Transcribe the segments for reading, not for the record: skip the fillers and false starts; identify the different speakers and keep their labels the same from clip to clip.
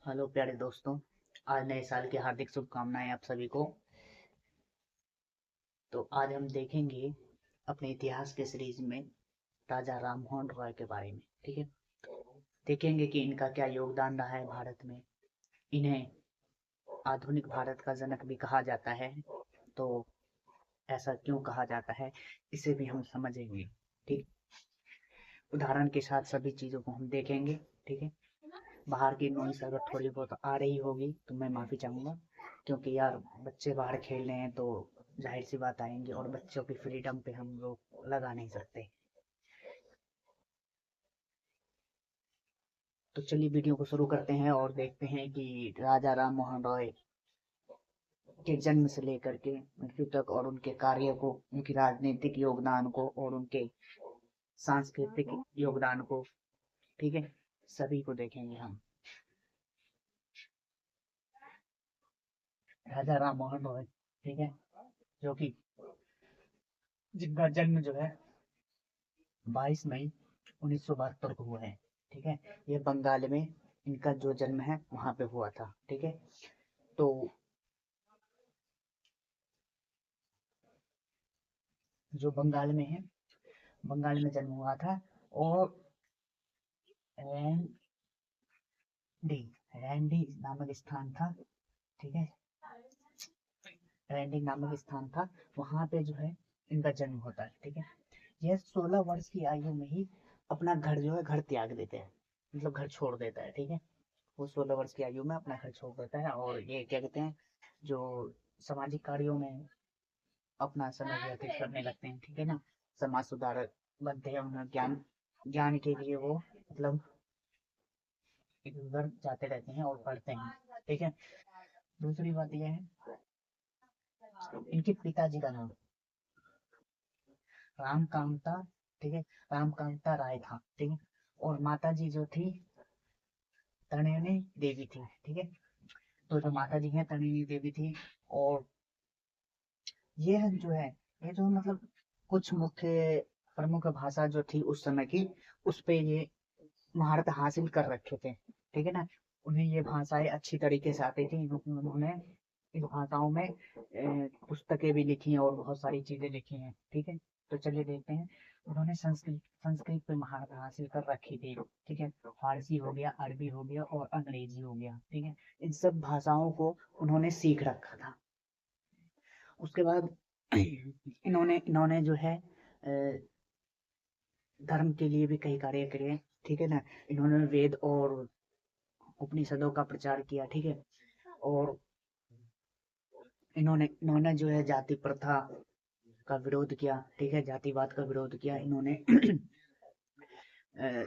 Speaker 1: Hello प्यारे दोस्तों। आज नए साल की हार्दिक शुभकामनाएं आप सभी को। तो आज हम देखेंगे अपने इतिहास के सीरीज में राजा राममोहन रॉय के बारे में। ठीक है, देखेंगे कि इनका क्या योगदान रहा है भारत में। इन्हें आधुनिक भारत का जनक भी कहा जाता है। तो ऐसा क्यों कहा जाता है, इसे भी हम समझेंगे। ठीक, उदाहरण के साथ सभी चीज़ों को हम देखेंगे। ठीक है, बाहर की नॉइस अगर थोड़ी बहुत आ रही होगी तो मैं माफ़ी चाहूँगा, क्योंकि यार बच्चे बाहर खेल रहे हैं तो जाहिर सी बात आएंगे, और बच्चों की फ्रीडम पे हम लोग लगा नहीं सकते। तो चलिए वीडियो को शुरू करते हैं और देखते हैं कि राजा राम मोहन रॉय के जन्म से लेकर के मृत्यु तक, और उनके कार्य को, उनकी राजनीतिक योगदान को, और उनके सांस्कृतिक योगदान को। ठीक है, सभी को देखेंगे हम। राजा राम मोहन रॉय, ठीक है, जो कि जिनका जन्म जो है 22 मई 1972 को हुआ है। ठीक है, ये बंगाल में इनका जो जन्म है वहां पे हुआ था। ठीक है, तो जो बंगाल में है, बंगाल में जन्म हुआ था। और रैंडी रैंडी नामक स्थान था। ठीक है, रैंडी नामक स्थान था, वहां पे जो है इनका जन्म होता है। ठीक है, यह 16 वर्ष की आयु में ही अपना घर जो है घर त्याग देते हैं, मतलब घर छोड़ देता है। ठीक है, वो 16 वर्ष की आयु में अपना घर छोड़ देता है, और ये क्या कहते हैं, जो सामाजिक कार्यों में अपना समय व्यतीत करने लगते हैं। ठीक है ना, समाज सुधारक बनते हैं। उन्हें ज्ञान ज्ञान के लिए वो मतलब इधर उधर जाते रहते हैं और पढ़ते हैं। ठीक है, दूसरी बात यह है, इनके पिताजी का नाम रामकांता, ठीक है, रामकांता राय था। ठीक है, और माता जी जो थी तृणयनी देवी थी। ठीक है, तो जो माता जी हैं तृणयनी देवी थी। और ये जो है, ये जो मतलब कुछ मुख्य प्रमुख भाषा जो थी उस समय की, उस पे ये महारत हासिल कर रखे थे। ठीक है ना, उन्हें ये भाषाएं अच्छी तरीके से आती थी। उन्होंने इस भाषाओं में पुस्तकें भी लिखी हैं और बहुत सारी चीजें लिखी हैं। ठीक है, तो चलिए देखते हैं। उन्होंने संस्कृत संस्कृत पे महारत हासिल कर रखी थी। ठीक है, फारसी हो गया, अरबी हो गया और अंग्रेजी हो गया। ठीक है, इन सब भाषाओं को उन्होंने सीख रखा था। उसके बाद इन्होंने इन्होंने जो है धर्म के लिए भी कई कार्य किए। ठीक है ना, इन्होंने वेद और उपनिषदों का प्रचार किया। ठीक है, और इन्होंने इन्होंने जो है जाति प्रथा का विरोध किया। ठीक है, जातिवाद का विरोध किया इन्होंने। अ,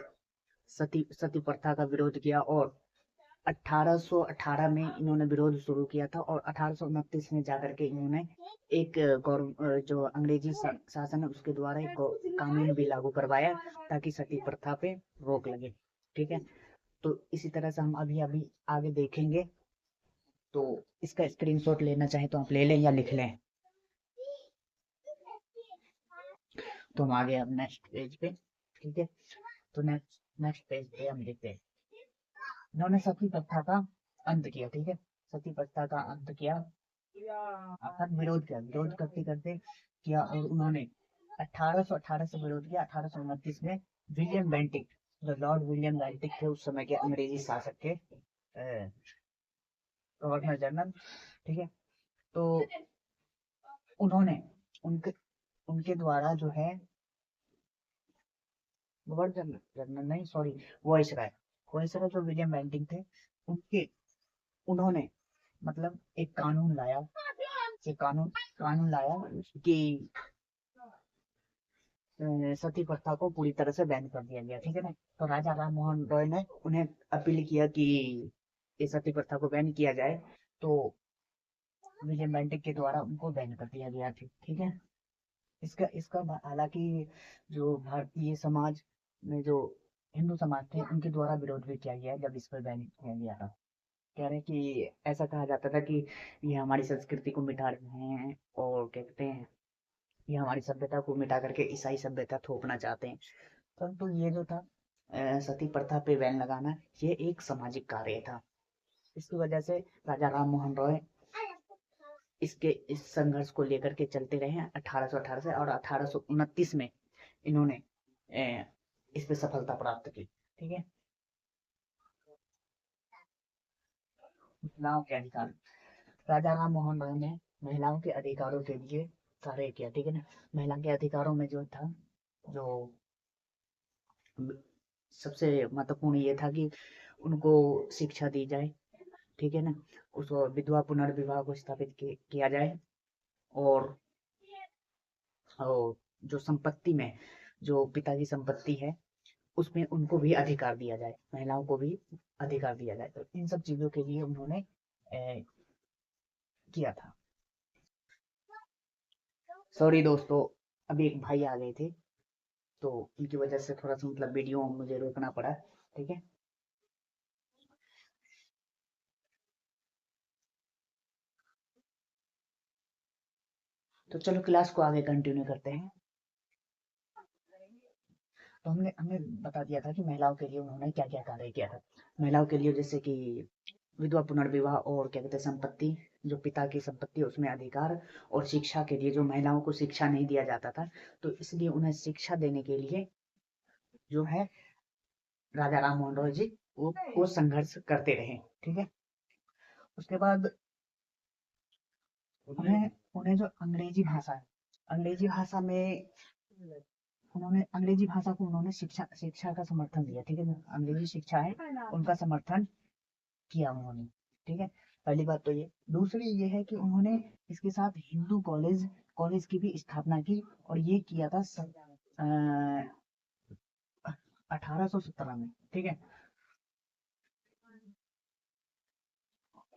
Speaker 1: सती सती प्रथा का विरोध किया, और 1818 में इन्होंने विरोध शुरू किया था, और 1829 में जाकर के इन्होंने एक जो अंग्रेजी शासन है उसके द्वारा एक कानून भी लागू करवाया, ताकि सती प्रथा पे रोक लगे। ठीक है, तो इसी तरह से हम अभी अभी आगे देखेंगे। तो इसका स्क्रीनशॉट लेना चाहे तो आप ले लें या लिख लें। तो हम आगे अब नेक्स्ट पेज पे। ठीक है, तो नेक्स्ट नेक्स्ट पेज पे हम देखते हैं। इन्होंने सती प्रथा का अंत किया। ठीक है, सती प्रथा का अंत किया, अर्थात विरोध किया, विरोध करते करते किया। और उन्होंने 1818 से विरोध किया। 1829 में विलियम बेंटिक, जो लॉर्ड विलियम बेंटिक थे उस समय के अंग्रेजी शासक के गवर्नर जनरल। ठीक है, तो उन्होंने उनके उनके द्वारा जो है गवर्नर जनरल नहीं, सॉरी, वॉइसराय, वॉइसराय जो विलियम बेंटिक थे, उनके उन्होंने मतलब एक कानून लाया, ये कानून लाया कि सती प्रथा को पूरी तरह से बैन कर दिया गया। ठीक है ना, तो राजा राम मोहन रॉय ने उन्हें अपील किया कि ये सती प्रथा को बैन किया जाए। तो विलियम बेंटिक के द्वारा उनको बैन कर दिया गया था। ठीक है, इसका इसका हालांकि जो भारतीय समाज में जो हिंदू समाज थे उनके द्वारा विरोध भी किया गया जब इस पर बैन किया गया था। कह रहे हैं कि ऐसा कहा जाता था कि ये हमारी संस्कृति को मिटा रहे हैं, और कहते हैं ये हमारी सभ्यता को मिटा करके ईसाई सभ्यता थोपना चाहते हैं। परंतु ये जो था सती प्रथा पे बैन लगाना, ये एक सामाजिक कार्य था। इसकी वजह से राजा राम मोहन रॉय इस संघर्ष को लेकर के चलते रहे हैं 1818 से, और 1829 में इन्होंने इस पे सफलता प्राप्त की। ठीक है। महिलाओं के अधिकार, राजा राम मोहन रॉय ने महिलाओं के अधिकारों के लिए कार्य किया। ठीक है ना। महिला के अधिकारों में जो था, जो सबसे महत्वपूर्ण ये था कि उनको शिक्षा दी जाए। ठीक है ना। उसको विधवा पुनर्विवाह को स्थापित किया जाए, और जो संपत्ति में, जो पिता की संपत्ति है उसमें उनको भी अधिकार दिया जाए, महिलाओं को भी अधिकार दिया जाए। तो इन सब चीजों के लिए उन्होंने किया था। सॉरी दोस्तों, अभी एक भाई आ गए थे, तो उनकी वजह से थोड़ा सा मतलब वीडियो मुझे रोकना पड़ा। ठीक है। तो चलो क्लास को आगे कंटिन्यू करते हैं। तो हमने हमने बता दिया था कि महिलाओं के लिए उन्होंने क्या क्या कार्य किया था। महिलाओं के लिए जैसे कि विधवा पुनर्विवाह, और क्या कहते हैं संपत्ति, जो पिता की संपत्ति है उसमें अधिकार, और शिक्षा के लिए, जो महिलाओं को शिक्षा नहीं दिया जाता था, तो इसलिए उन्हें शिक्षा देने के लिए जो है राजा राम मोहन रॉय जी वो संघर्ष करते रहे। ठीक है। उसके बाद उन्हें उन्हें जो अंग्रेजी भाषा है, अंग्रेजी भाषा में अंग्रेजी भाषा को उन्होंने शिक्षा शिक्षा का समर्थन दिया। ठीक है ना। अंग्रेजी शिक्षा है उनका समर्थन किया उन्होंने। ठीक है। पहली बात तो ये। दूसरी ये है कि उन्होंने इसके साथ हिंदू कॉलेज कॉलेज की भी स्थापना की, और ये किया था 1817 में। ठीक है।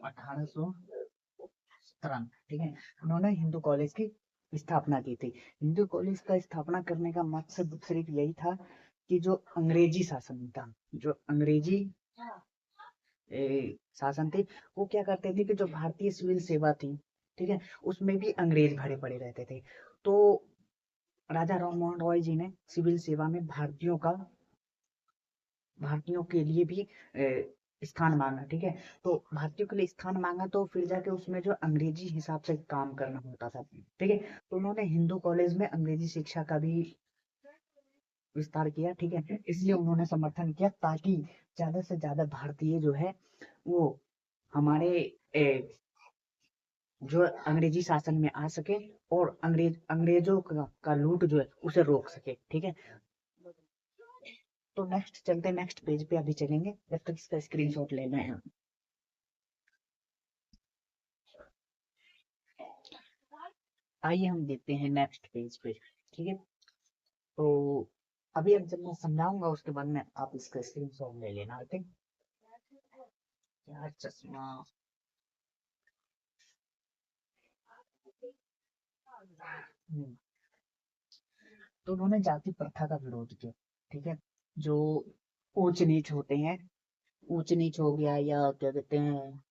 Speaker 1: 1817 में। ठीक है। उन्होंने हिंदू कॉलेज की स्थापना की थी। हिंदू कॉलेज का स्थापना करने का मकसद सिर्फ यही था कि जो अंग्रेजी शासन था, जो अंग्रेजी शासन थे, वो क्या करते थे कि जो भारतीय सिविल सेवा थी, ठीक है, उसमें भी अंग्रेज भरे पड़े रहते थे। तो राजा राम मोहन रॉय जी ने सिविल सेवा में भारतीयों के लिए भी स्थान मांगा। ठीक है। तो भारतीयों के लिए स्थान मांगा, तो फिर जाके उसमें जो अंग्रेजी हिसाब से काम करना होता था। ठीक है। तो उन्होंने हिंदू कॉलेज में अंग्रेजी शिक्षा का भी विस्तार किया। ठीक है। इसलिए उन्होंने समर्थन किया, ताकि ज्यादा से ज्यादा भारतीय जो है वो हमारे जो अंग्रेजी शासन में आ सके, और अंग्रेजों का लूट जो है उसे रोक सके। ठीक है। तो नेक्स्ट चलते हैं, नेक्स्ट पेज पे अभी चलेंगे, जब तक इसका स्क्रीनशॉट लेना है। आइए हम देखते हैं नेक्स्ट पेज पे। ठीक है। तो अभी अब जब मैं समझाऊंगा उसके बाद में आप इसका स्क्रीनशॉट ले लेना। ओके। यार चश्मा। हम्म, तो उन्होंने जाति प्रथा का विरोध किया। ठीक है। जो ऊंच नीच होते हैं, ऊंच नीच हो गया, या क्या कहते हैं,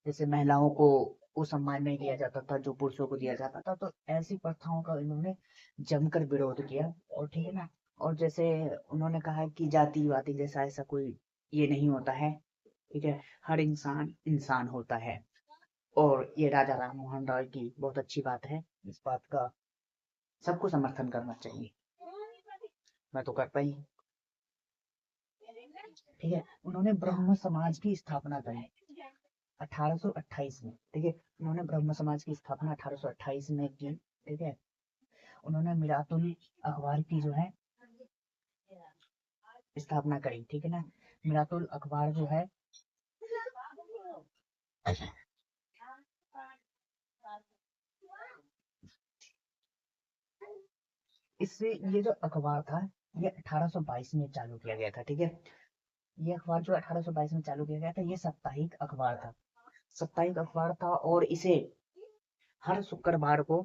Speaker 1: जैसे महिलाओं को वो सम्मान नहीं दिया जाता था जो पुरुषों को दिया जाता था, तो ऐसी प्रथाओं का इन्होंने जमकर विरोध किया। और ठीक है ना। और जैसे उन्होंने कहा कि जाति वाति जैसा ऐसा कोई ये नहीं होता है। ठीक है। हर इंसान इंसान होता है। और ये राजा राम मोहन रॉय की बहुत अच्छी बात है, इस बात का सबको समर्थन करना चाहिए। मैं तो करता ही हूँ। ठीक है। उन्होंने ब्रह्म समाज की स्थापना करी 1828 में। ठीक है। उन्होंने ब्रह्म समाज की स्थापना 1828 में की। ठीक है। उन्होंने मिरातुल अखबार की जो है स्थापना करी। ठीक है ना। मिरातुल अखबार जो है, इससे ये जो अखबार था, ये 1822 में चालू किया गया था। ठीक है। ये अखबार जो 1822 में चालू किया गया था, ये साप्ताहिक अखबार था। साप्ताहिक अखबार था, और इसे हर शुक्रवार को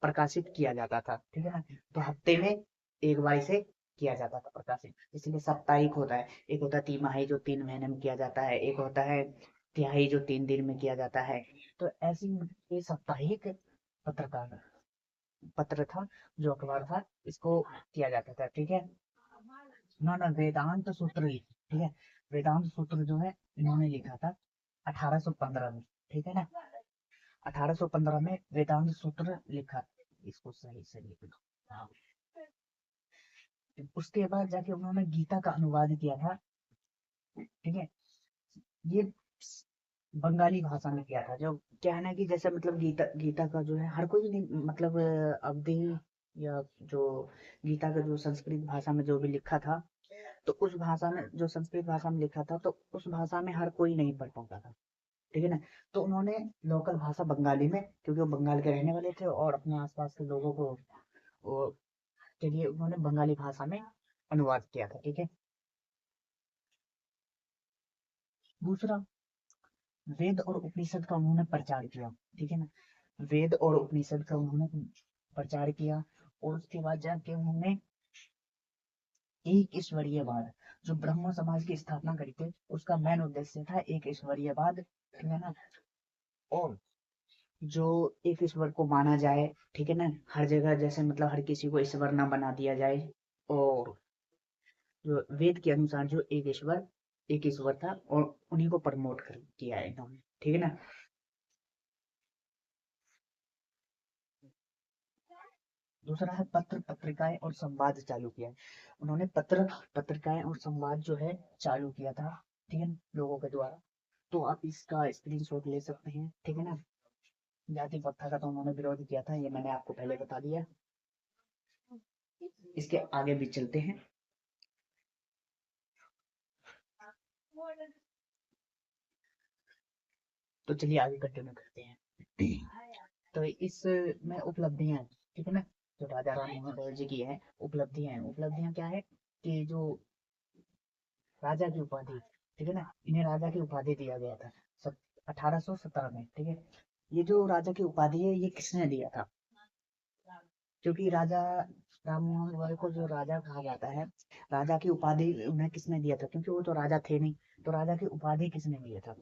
Speaker 1: प्रकाशित किया जाता था। ठीक है ना। तो हफ्ते में एक बार इसे किया जाता था प्रकाशित, इसलिए साप्ताहिक होता है। एक होता है तिमाही, जो 3 महीने में किया जाता है। एक होता है तिहाई, जो 3 दिन में किया जाता है। तो ऐसी ये साप्ताहिक पत्रकार पत्र था, जो अखबार था, इसको किया जाता था। ठीक है। ना ना वेदांत सूत्र ठीक है। वेदांत सूत्र जो है इन्होंने लिखा था। 1815 में, ठीक है ना। 1815 में वेदांत सूत्र लिखा, इसको सही से लिख लो। हाँ। उसके बाद जाके उन्होंने गीता का अनुवाद किया था, ठीक है। ये बंगाली भाषा में किया था। जो क्या है ना कि जैसे मतलब गीता गीता का जो है हर कोई नहीं, मतलब अवधि या जो गीता का जो संस्कृत भाषा में जो भी लिखा था, तो उस भाषा में जो संस्कृत भाषा में लिखा था, तो उस भाषा में हर कोई नहीं पढ़ पाता था, ठीक है ना। तो उन्होंने लोकल भाषा बंगाली में, क्योंकि वो बंगाल के रहने वाले थे और अपने आसपास के लोगों को वो के लिए उन्होंने बंगाली भाषा में अनुवाद किया था, ठीक है। दूसरा, वेद और उपनिषद का उन्होंने प्रचार किया, ठीक है ना। वेद और उपनिषद का उन्होंने प्रचार किया, और उसके बाद जाके उन्होंने एक ईश्वरीयवाद, जो ब्रह्म समाज की स्थापना करी थी, उसका मेन उद्देश्य था एक ईश्वरीयवाद, ठीक है ना। और जो एक ईश्वर को माना जाए, ठीक है ना, हर जगह जैसे मतलब हर किसी को ईश्वर ना बना दिया जाए, और जो वेद के अनुसार जो एक ईश्वर था, और उन्हीं को प्रमोट कर किया है इन्होंने, ठीक है ना। दूसरा है पत्र पत्रिकाएं और संवाद चालू किया है। उन्होंने पत्र पत्रिकाएं और संवाद जो है चालू किया था, ठीक है, लोगों के द्वारा। तो आप इसका स्क्रीनशॉट ले सकते हैं, ठीक है ना। जाति प्रथा का तो उन्होंने विरोध किया था, ये मैंने आपको पहले बता दिया। इसके आगे भी चलते हैं। तो चलिए आगे कंटिन्यू करते हैं। तो इसमें उपलब्धियां, ठीक है ना, जो राजा राम मोहन रॉय जी की है उपलब्धियां क्या है कि जो राजा की उपाधि, ठीक है ना, इन्हें राजा की उपाधि दिया गया था 1817 में, ठीक है। ये जो राजा की उपाधि है, ये किसने दिया था? क्योंकि राजा राम मोहन रॉय को जो राजा कहा जाता है, राजा की उपाधि उन्हें किसने दिया था? क्योंकि वो तो राजा थे नहीं, तो राजा की उपाधि किसने दिया था?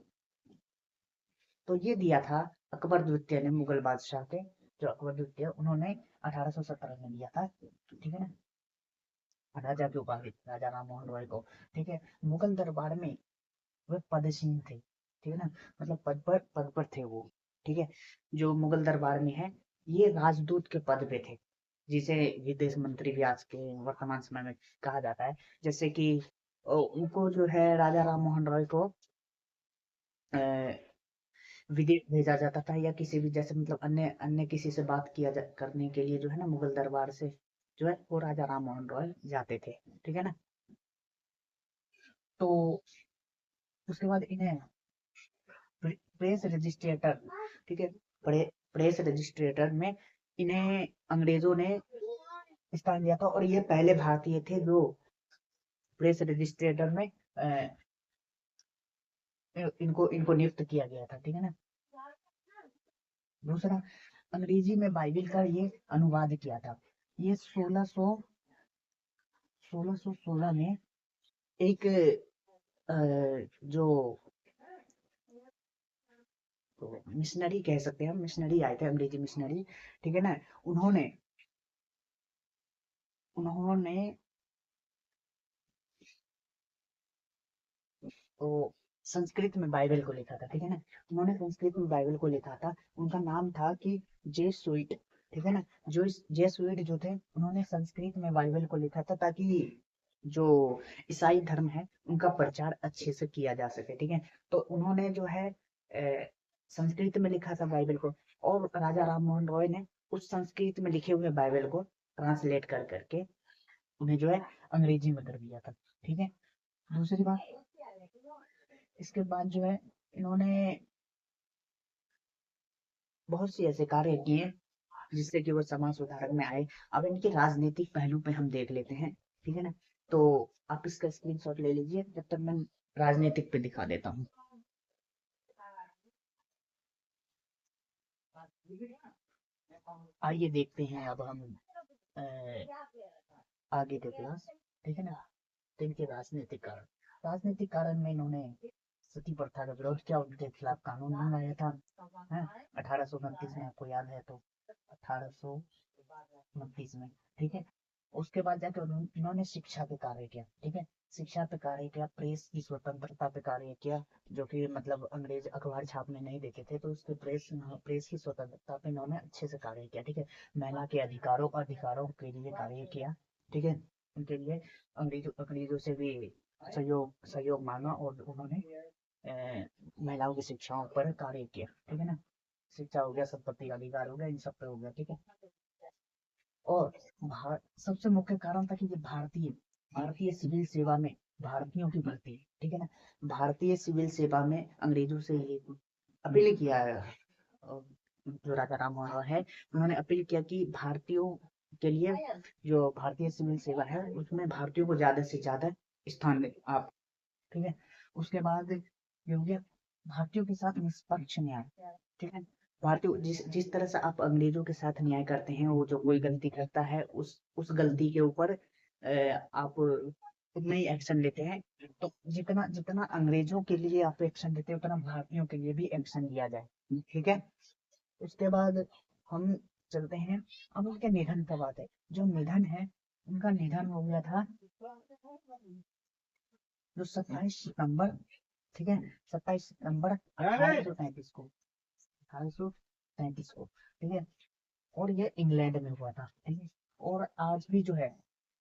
Speaker 1: तो ये दिया था अकबर द्वितीय ने, मुगल बादशाह थे जो अकबर द्वितीय, उन्होंने 1817 में दिया था, ठीक है ना, राजा की उपाधि राजा राम मोहन रॉय को, ठीक है। मुगल दरबार में वे पदसीन थे, ठीक है ना, मतलब पद पर थे वो, ठीक है। जो मुगल दरबार में है, ये राजदूत के पद पे थे, जिसे विदेश मंत्री भी आज के वर्तमान समय में कहा जाता है। जैसे कि उनको जो है राजा राम मोहन रॉय को अ, विदेश भेजा जाता था, या किसी भी जैसे मतलब अन्य अन्य किसी से बात करने के लिए जो है ना, मुगल दरबार से जो है वो राजा राम मोहन रॉय जाते थे, ठीक है ना। तो उसके बाद इन्हें प्रेस रजिस्ट्रेटर, ठीक है, प्रेस रजिस्ट्रेटर में इन्हें अंग्रेजों ने स्थान दिया था, और ये पहले भारतीय थे जो प्रेस रजिस्ट्रेटर में इनको इनको नियुक्त किया गया था, ठीक है ना। दूसरा, अंग्रेजी में बाइबिल का ये अनुवाद किया था। ये 1616 में एक जो मिशनरी कह सकते हैं, मिशनरी आए थे, अंग्रेजी मिशनरी, ठीक है ना। उन्होंने उन्होंने तो संस्कृत में बाइबल को लिखा था, ठीक है ना। उन्होंने संस्कृत में बाइबल को लिखा था, उनका नाम था कि जेसुइट, ठीक है ना। जो जेसुइट जो थे, उन्होंने संस्कृत में बाइबल को लिखा था, ताकि जो ईसाई धर्म है उनका प्रचार अच्छे से किया जा सके, ठीक है। तो उन्होंने जो है संस्कृत में लिखा था बाइबल को, और राजा राम मोहन रॉय ने उस संस्कृत में लिखे हुए बाइबल को ट्रांसलेट कर करके उन्हें जो है अंग्रेजी में कर दिया था, ठीक है। दूसरी बात, इसके बाद जो है इन्होंने बहुत सी ऐसे कार्य किए जिससे कि वो समाज सुधारक में आए। अब इनके राजनीतिक पहलू पे हम देख लेते हैं, ठीक है ना। तो आप इसका स्क्रीनशॉट ले लीजिए, जब तक मैं राजनीतिक पे दिखा देता हूँ। आइए देखते हैं अब हम अ, आगे के क्लास, ठीक है ना। तो इनके राजनीतिक कारण में इन्होंने सती प्रथा का विरोध किया, उनके खिलाफ कानून बनाया था, है 1829 में, आपको याद है तो, 1829 में, ठीक है। उसके बाद जाके उन्होंने शिक्षा पे कार्य किया, ठीक है, शिक्षा पे कार्य किया, प्रेस की स्वतंत्रता पे कार्य किया, जो कि मतलब अंग्रेज अखबार छापने नहीं देते थे, तो उसके प्रेस की स्वतंत्रता पे इन्होंने अच्छे से कार्य किया, ठीक है। महिला के अधिकारों अधिकारों के लिए कार्य किया, ठीक है। उनके लिए अंग्रेजों से भी सहयोग सहयोग मांगा, और उन्होंने महिलाओं की शिक्षाओं पर कार्य किया, ठीक है ना। शिक्षा हो गया, संपत्ति का अधिकार हो गया, इन सब पे हो गया, ठीक है। और सबसे मुख्य कारण था कि ये भारतीय भारतीय सिविल सेवा में भारतीयों की भर्ती, ठीक है ना। भारतीय सिविल सेवा में अंग्रेजों से ये अपील किया है, जो राजा राम मोहन रॉय है, उन्होंने अपील किया कि भारतीयों के लिए जो भारतीय सिविल सेवा है उसमें भारतीयों को ज्यादा से ज्यादा स्थान दें आप, ठीक है। उसके बाद ये हो गया भारतीयों के साथ निष्पक्ष न्याय, ठीक है। भारतीय जिस जिस तरह से आप अंग्रेजों के साथ न्याय करते हैं, वो जो कोई गलती करता है उस गलती के ऊपर आप उतना ही एक्शन लेते हैं, तो जितना जितना अंग्रेजों के लिए आप एक्शन लेते हैं उतना भारतीयों के लिए भी एक्शन लिया जाए, ठीक है। उसके बाद हम चलते हैं, अब उनके निधन का बात है। जो निधन है, उनका निधन हो गया था जो 27 सितंबर, ठीक है, 27 सितंबर 1835 को, 1835 को, ठीक है। और ये इंग्लैंड में हुआ था, ठीक है। और आज भी जो है,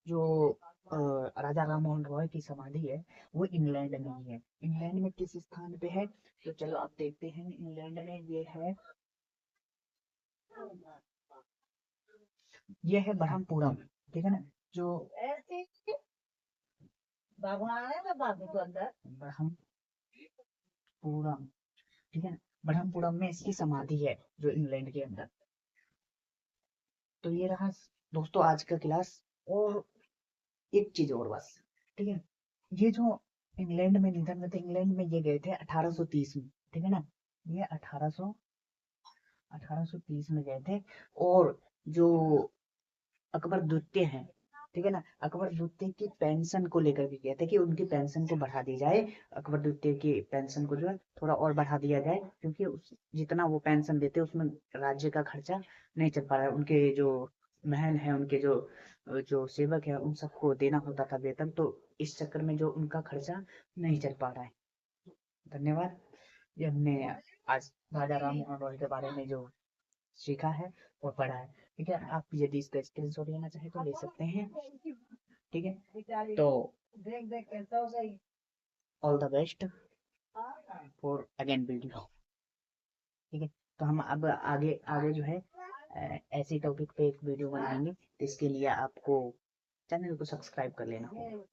Speaker 1: जो राजा राम मोहन रॉय की समाधि है, वो इंग्लैंड में ही है। इंग्लैंड में किस स्थान पे है, तो चलो आप देखते हैं। इंग्लैंड में ये है ब्रह्मपुरम, ठीक है ना, जो ब्रह्मपुरम, ठीक है ना, ब्रह्मपुरम में इसकी समाधि है, जो इंग्लैंड के अंदर। तो ये रहा दोस्तों आज का क्लास। और एक चीज और बस, ठीक है, ये जो इंग्लैंड में निधन में थे, इंग्लैंड में ये गए थे 1830 में, ठीक है ना। ये 1830 में गए थे। और जो अकबर द्वितीय हैं, ठीक है ना, अकबर द्वितीय की पेंशन को लेकर भी गए थे कि उनकी पेंशन को बढ़ा दी जाए। अकबर द्वितीय की पेंशन को जो है थोड़ा और बढ़ा दिया जाए, क्योंकि जितना वो पेंशन देते उसमें राज्य का खर्चा नहीं चल पा रहा है। उनके जो महल है, उनके जो जो सेवक है, उन सबको देना होता था वेतन, तो इस चक्कर में जो उनका खर्चा नहीं चल पा रहा है। धन्यवाद। ये हमने आज राजा राम मोहन रॉय के बारे में जो सीखा है और पढ़ा है, ठीक है। आप यदि इसका स्क्रीनशॉट लेना चाहे तो ले सकते हैं, ठीक है। तो all the best for again video, ठीक है। तो हम अब आगे आगे जो है ऐसे टॉपिक पे एक वीडियो बनाएंगे, तो इसके लिए आपको चैनल को सब्सक्राइब कर लेना होगा।